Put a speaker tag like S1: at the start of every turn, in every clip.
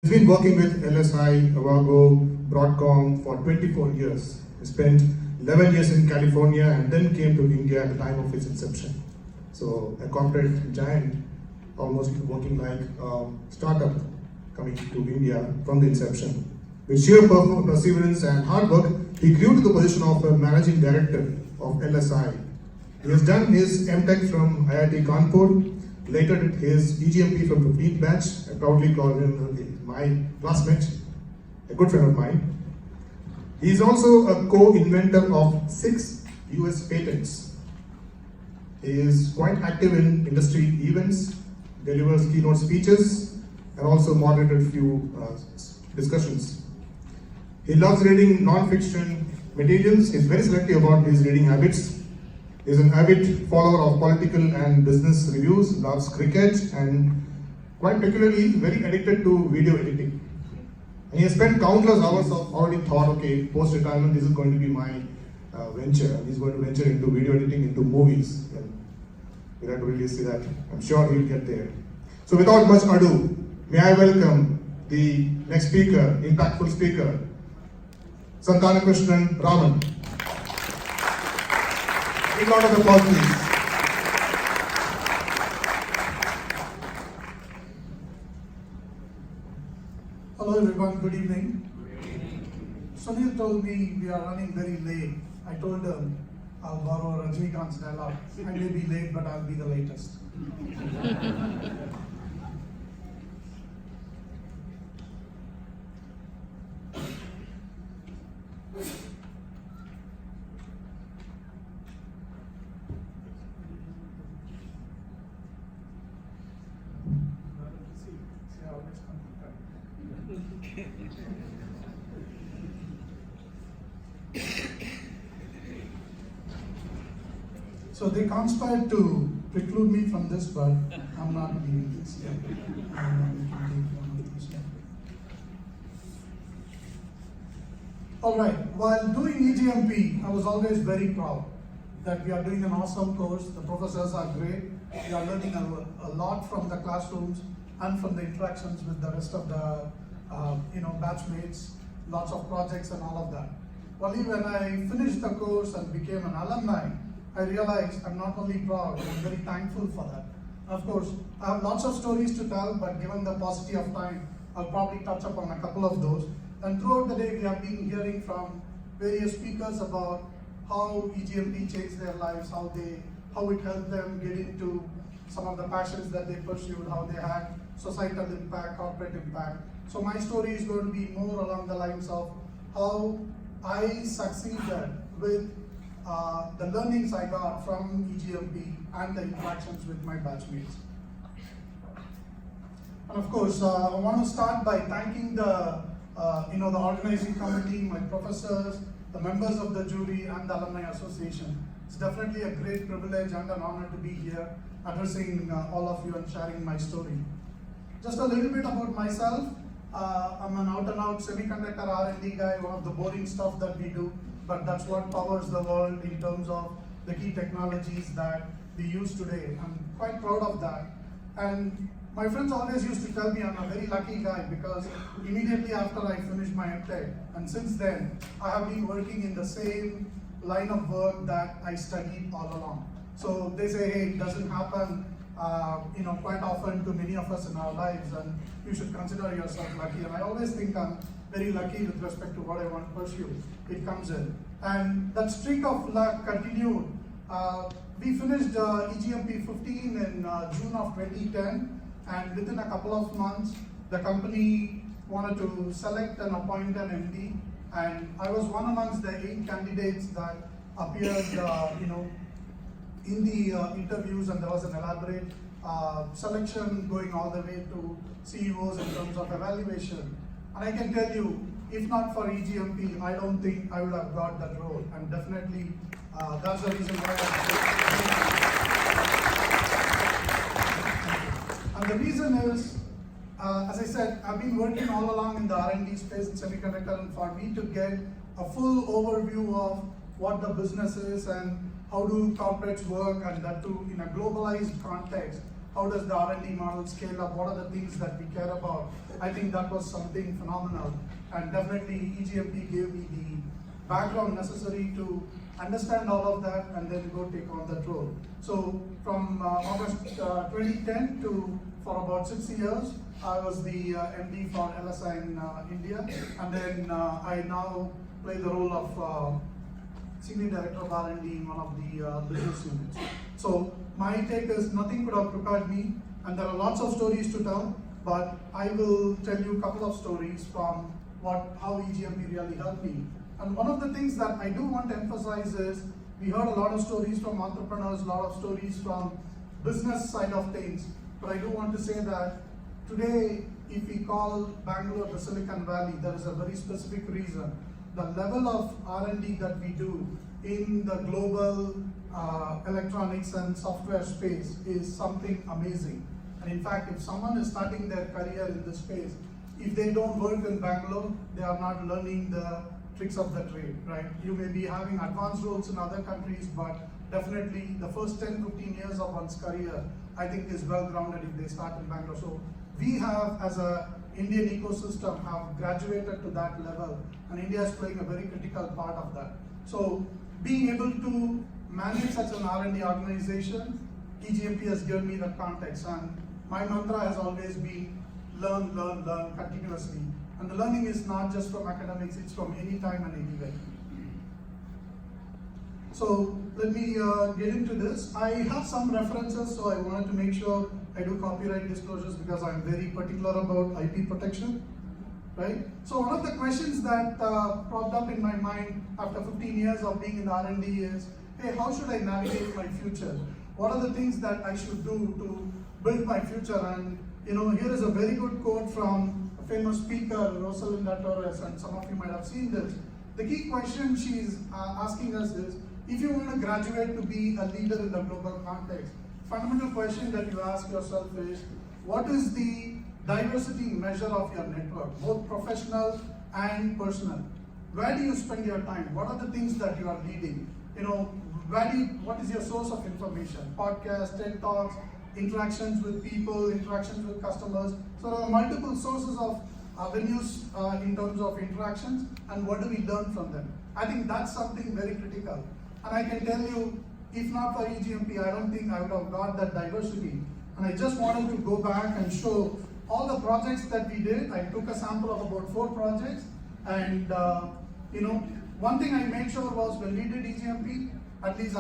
S1: He's been working with LSI, Avago, Broadcom for 24 years. He spent 11 years in California and then came to India at the time of its inception. So a corporate giant, almost working like a startup coming to India from the inception. With sheer perseverance and hard work, he grew to the position of a managing director of LSI. He has done his MTech from IIT Kanpur, later did his EGMP from 15th batch. I proudly call him my classmate, a good friend of mine. He is also a co-inventor of 6 US patents. He is quite active in industry events, delivers keynote speeches, and also moderated few discussions. He loves reading non-fiction materials. He is very selective about his reading habits. He is an avid follower of political and business reviews, loves cricket, and quite peculiarly very addicted to video editing. And he has spent countless hours of already thought, okay, post-retirement, this is going to be my venture. He's going to venture into video editing, into movies. And we'll have to really see that. I'm sure he'll get there. So without much ado, may I welcome the next speaker, impactful speaker, Santanakrishnan Raman. Big round of applause, please.
S2: Hello everyone, good evening. Sunil told me we are running very late. I told him I'll borrow Rajnikant's dialogue. I may be late, but I'll be the latest. So they conspired to preclude me from this, but I'm not leaving this. All right, while doing EGMP, I was always very proud that we are doing an awesome course. The professors are great. We are learning a lot from the classrooms and from the interactions with the rest of the batchmates, lots of projects and all of that. Only when I finished the course and became an alumni, I realized I'm not only proud, I'm very thankful for that. Of course, I have lots of stories to tell, but given the paucity of time, I'll probably touch upon a couple of those. And throughout the day, we have been hearing from various speakers about how EGMP changed their lives, how it helped them get into some of the passions that they pursued, how they had societal impact, corporate impact. So my story is going to be more along the lines of how I succeeded with the learnings I got from EGMP and the interactions with my batchmates. And of course, I want to start by thanking the organizing committee, my professors, the members of the jury, and the Alumni Association. It's definitely a great privilege and an honor to be here addressing all of you and sharing my story. Just a little bit about myself. I'm an out-and-out semiconductor R&D guy, one of the boring stuff that we do, but that's what powers the world in terms of the key technologies that we use today. I'm quite proud of that. And my friends always used to tell me I'm a very lucky guy because immediately after I finished my MTech, and since then, I have been working in the same line of work that I studied all along. So they say, hey, it doesn't happen quite often to many of us in our lives, and you should consider yourself lucky. And I always think I'm very lucky with respect to what I want to pursue. It comes in. And that streak of luck continued. We finished EGMP 15 in June of 2010, and within a couple of months, the company wanted to select and appoint an MD, and I was one amongst the 8 candidates that appeared, in the interviews, and there was an elaborate selection going all the way to CEOs in terms of evaluation. And I can tell you, if not for EGMP, I don't think I would have got that role. And definitely, that's the reason why And the reason is, as I said, I've been working all along in the R&D space in semiconductor, and for me to get a full overview of what the business is and how do corporates work, and that too in a globalized context, how does the R&D model scale up, what are the things that we care about. I think that was something phenomenal, and definitely EGMP gave me the background necessary to understand all of that and then go take on that role. So from August 2010 to for about 6 years, I was the MD for LSI in India, and then I now play the role of Senior Director of R&D in one of the business units. So my take is nothing could have prepared me, and there are lots of stories to tell, but I will tell you a couple of stories from how EGMP really helped me. And one of the things that I do want to emphasize is, we heard a lot of stories from entrepreneurs, a lot of stories from business side of things, but I do want to say that today, if we call Bangalore the Silicon Valley, there is a very specific reason. The level of R&D that we do in the global electronics and software space is something amazing. And in fact, if someone is starting their career in this space, if they don't work in Bangalore, they are not learning the tricks of the trade, right? You may be having advanced roles in other countries, but definitely the first 10-15 years of one's career, I think, is well grounded if they start in Bangalore. So we have, as a Indian ecosystem, have graduated to that level, and India is playing a very critical part of that. So being able to manage such an R&D organization, EGMP has given me that context, and my mantra has always been learn, learn, learn continuously. And the learning is not just from academics, it's from any time and anywhere. So let me get into this. I have some references, so I wanted to make sure I do copyright disclosures because I'm very particular about IP protection, right? So one of the questions that popped up in my mind after 15 years of being in R&D is, hey, how should I navigate my future? What are the things that I should do to build my future? And here is a very good quote from a famous speaker, Rosalinda Torres, and some of you might have seen this. The key question she's asking us is, if you want to graduate to be a leader in the global context, fundamental question that you ask yourself is, what is the diversity measure of your network, both professional and personal? Where do you spend your time? What are the things that you are leading? What is your source of information? Podcasts, TED Talks, interactions with people, interactions with customers. So there are multiple sources of avenues in terms of interactions, and what do we learn from them? I think that's something very critical. And I can tell you, if not for EGMP, I don't think I would have got that diversity. And I just wanted to go back and show all the projects that we did. I took a sample of about 4 projects, and one thing I made sure was when we did EGMP, at least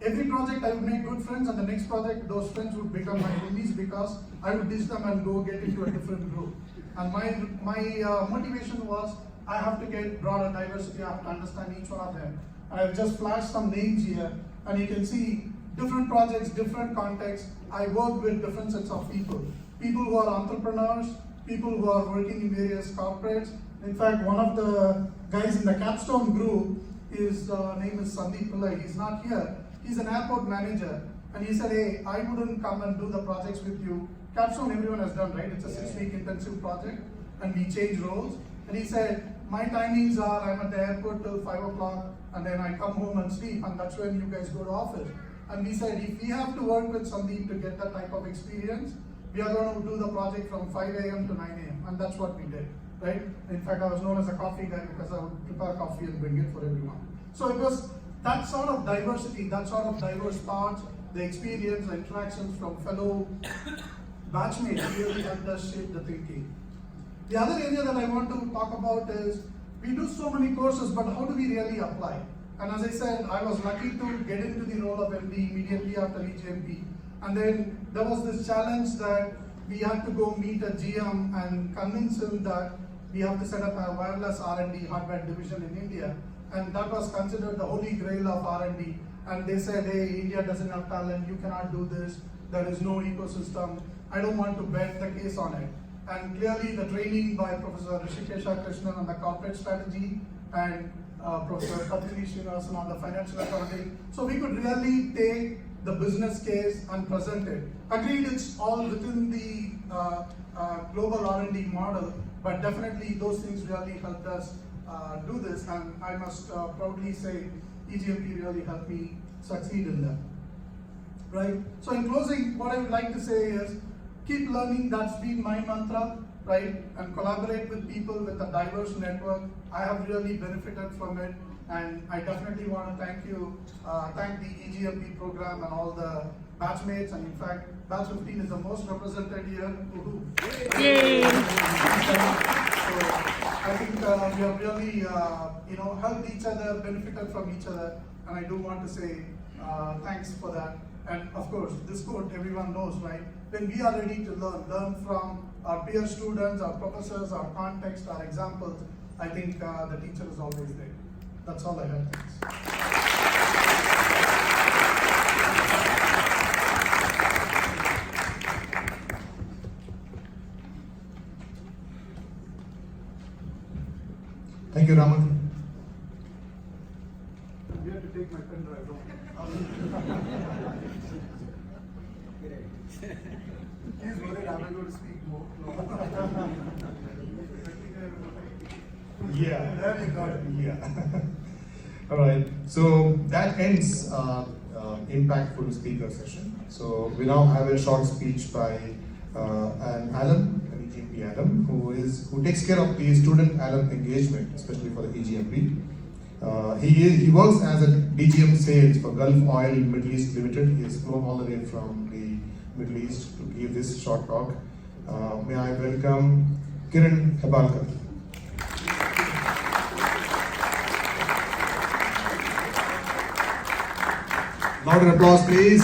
S2: every project I would make good friends, and the next project those friends would become my enemies because I would ditch them and go get into a different group. And my motivation was, I have to get broader diversity, I have to understand each one of them. And I've just flashed some names here, and you can see different projects, different contexts. I work with different sets of people. People who are entrepreneurs, people who are working in various corporates. In fact, one of the guys in the Capstone group, his name is Sandeep Pillai. He's not here. He's an airport manager. And he said, hey, I wouldn't come and do the projects with you. Capstone everyone has done, right? It's a 6-week intensive project, and we change roles. And he said, my timings are, I'm at the airport till 5 o'clock, and then I come home and sleep, and that's when you guys go to office. And we said, if we have to work with Sandeep to get that type of experience, we are going to do the project from 5 a.m. to 9 a.m. And that's what we did, right? In fact, I was known as a coffee guy because I would prepare coffee and bring it for everyone. So it was that sort of diversity, that sort of diverse thoughts, the experience, the interactions from fellow batchmates really helped us shape the thinking. The other area that I want to talk about is, we do so many courses, but how do we really apply? And as I said, I was lucky to get into the role of MD immediately after EGMP. And then there was this challenge that we had to go meet a GM and convince him that we have to set up a wireless R&D hardware division in India. And that was considered the holy grail of R&D. And they said, hey, India doesn't have talent, you cannot do this, there is no ecosystem. I don't want to bet the case on it. And clearly the training by Professor Rishikesha Krishnan on the corporate strategy and Professor Patini Srinivasan on the financial accounting. So we could really take the business case and present it. Agreed, it's all within the global R&D model, but definitely those things really helped us do this, and I must proudly say EGMP really helped me succeed in that. right? So in closing, what I would like to say is, keep learning, that's been my mantra, right? And collaborate with people with a diverse network. I have really benefited from it, and I definitely want to thank the EGMP program and all the batchmates, and in fact, batch 15 is the most represented year. Woohoo.
S3: Yay!
S2: So I think we have really, helped each other, benefited from each other, and I do want to say thanks for that. And of course, this quote everyone knows, right? When we are ready to learn from our peer students, our professors, our context, our examples, I think the teacher is always there. That's all I have. Thanks.
S1: Thank you, Raman.
S2: We have to take my pen drive home. He's worried I'm going to speak more.
S1: Yeah.
S2: There you go.
S1: Yeah. All right. So that ends impactful speaker session. So we now have a short speech by an alum, an EGMP alum, who takes care of the student alum engagement, especially for the EGMP. He works as a DGM sales for Gulf Oil Middle East Limited. He has flown all the way from the Middle East to give this short talk. May I welcome Kiran Hebalkar. Loud applause, please.